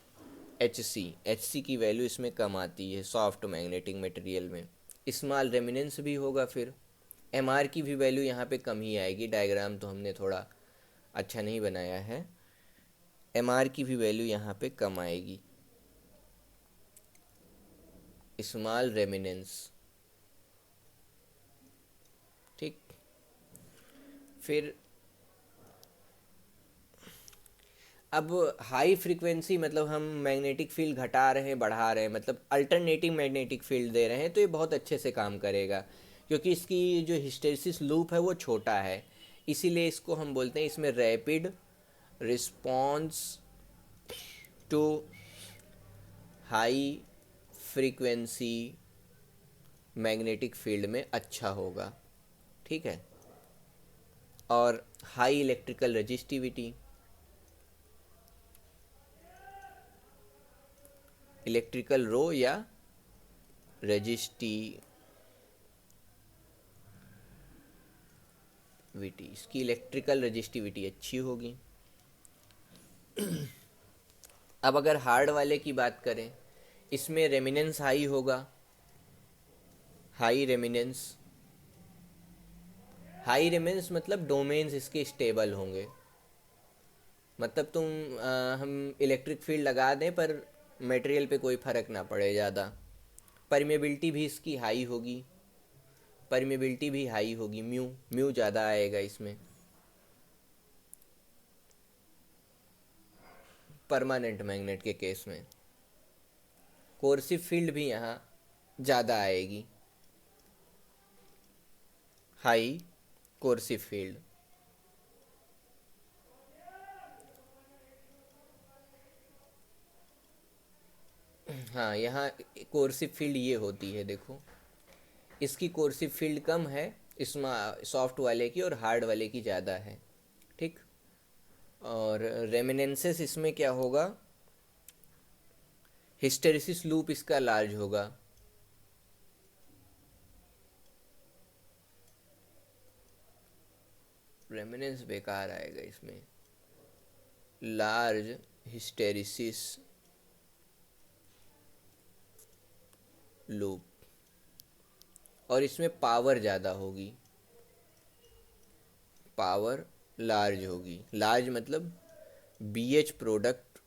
एच सी की वैल्यू इसमें कम आती है सॉफ्ट मैग्नेटिक मटेरियल में। स्मॉल रेमिनेंस भी होगा, फिर एम आर की भी वैल्यू यहाँ पे कम ही आएगी। डायग्राम तो हमने थोड़ा अच्छा नहीं बनाया है, एम आर की भी वैल्यू यहाँ पे कम आएगी। Small remnants. ठीक, फिर अब हाई फ्रीक्वेंसी मतलब हम मैग्नेटिक फील्ड घटा रहे हैं बढ़ा रहे हैं, मतलब अल्टरनेटिंग मैग्नेटिक फील्ड दे रहे हैं, तो ये बहुत अच्छे से काम करेगा, क्योंकि इसकी जो हिस्टेरिसिस लूप है वो छोटा है। इसीलिए इसको हम बोलते हैं इसमें rapid response to high frequency magnetic field में अच्छा होगा। ठीक है, और high electrical resistivity, electrical rho या रजिस्टिविटी, इसकी इलेक्ट्रिकल रजिस्टिविटी अच्छी होगी। अब अगर हार्ड वाले की बात करें, इसमें रेमिनेंस हाई होगा, हाई रेमिनेंस। हाई रेमिनेंस मतलब डोमेन्स इसके स्टेबल होंगे, मतलब हम इलेक्ट्रिक फील्ड लगा दें पर मटेरियल पे कोई फ़र्क ना पड़े ज़्यादा। परमेबिलिटी भी इसकी हाई होगी, परमेबिलिटी भी हाई होगी, म्यू म्यू ज़्यादा आएगा इसमें। परमानेंट मैग्नेट के केस में कोर्सिव फील्ड भी यहाँ ज़्यादा आएगी, हाई कोर्सिव फील्ड। हाँ, यहाँ कोर्सिव फील्ड ये होती है, देखो इसकी कोर्सिव फील्ड कम है इसमें सॉफ्ट वाले की, और हार्ड वाले की ज़्यादा है। ठीक, और रेमिनेंसेस इसमें क्या होगा, हिस्टेरिसिस लूप इसका लार्ज होगा। रेमिनेंस बेकार आएगा इसमें, लार्ज हिस्टेरिसिस लूप, और इसमें पावर ज़्यादा होगी, पावर लार्ज होगी। लार्ज मतलब B H product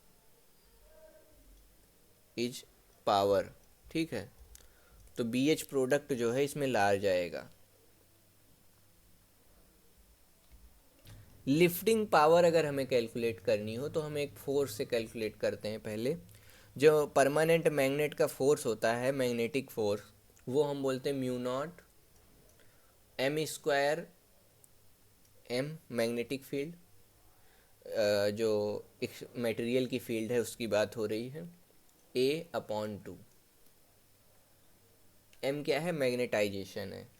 is power. ठीक है, तो बी एच प्रोडक्ट जो है इसमें लार्ज आएगा। लिफ्टिंग पावर अगर हमें कैलकुलेट करनी हो तो हम एक फोर्स से कैलकुलेट करते हैं पहले। जो परमानेंट मैग्नेट का फोर्स होता है, मैग्नेटिक फोर्स, वो हम बोलते हैं mu naught M square M, magnetic field, जो एक मटेरियल की फील्ड है उसकी बात हो रही है, A/2। एम क्या है, मैग्नेटाइजेशन है।